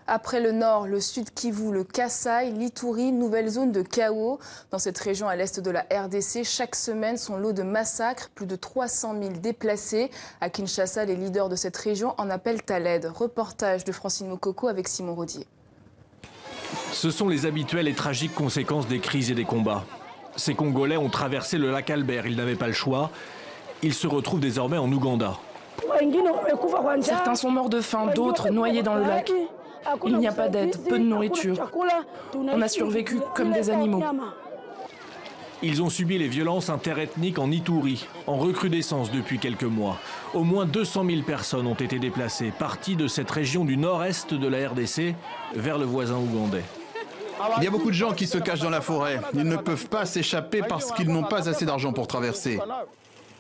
Après le nord, le sud Kivu, le Kasaï, l'Ituri, nouvelle zone de chaos. Dans cette région à l'est de la RDC, chaque semaine, son lot de massacres, plus de 300 000 déplacés. À Kinshasa, les leaders de cette région en appellent à l'aide. Reportage de Francine Mokoko avec Simon Rodier. Ce sont les habituelles et tragiques conséquences des crises et des combats. Ces Congolais ont traversé le lac Albert, ils n'avaient pas le choix. Ils se retrouvent désormais en Ouganda. Certains sont morts de faim, d'autres noyés dans le lac. Il n'y a pas d'aide, peu de nourriture. On a survécu comme des animaux. Ils ont subi les violences interethniques en Ituri, en recrudescence depuis quelques mois. Au moins 200 000 personnes ont été déplacées, parties de cette région du nord-est de la RDC vers le voisin ougandais. Il y a beaucoup de gens qui se cachent dans la forêt. Ils ne peuvent pas s'échapper parce qu'ils n'ont pas assez d'argent pour traverser.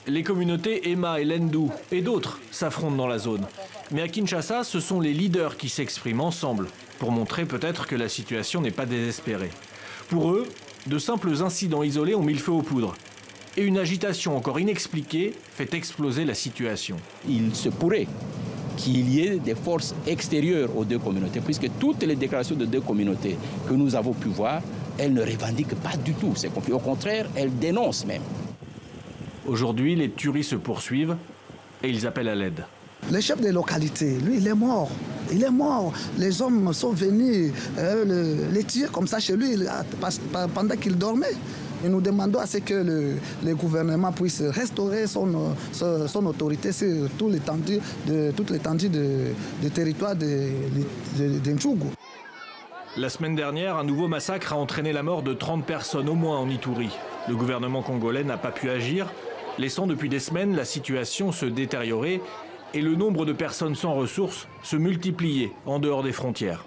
Les communautés Emma et Lendu et d'autres s'affrontent dans la zone. Mais à Kinshasa, ce sont les leaders qui s'expriment ensemble pour montrer peut-être que la situation n'est pas désespérée. Pour eux, de simples incidents isolés ont mis le feu aux poudres. Et une agitation encore inexpliquée fait exploser la situation. Il se pourrait qu'il y ait des forces extérieures aux deux communautés, puisque toutes les déclarations de deux communautés que nous avons pu voir, elles ne revendiquent pas du tout ces conflits. Au contraire, elles dénoncent même. Aujourd'hui, les tueries se poursuivent et ils appellent à l'aide. Le chef des localités, lui, il est mort. Il est mort. Les hommes sont venus les tirer comme ça chez lui pendant qu'il dormait. Et nous demandons à ce que le gouvernement puisse restaurer son autorité sur toute l'étendue du territoire de Ntchougou. La semaine dernière, un nouveau massacre a entraîné la mort de 30 personnes au moins en Ituri. Le gouvernement congolais n'a pas pu agir, laissant depuis des semaines la situation se détériorer et le nombre de personnes sans ressources se multiplier en dehors des frontières.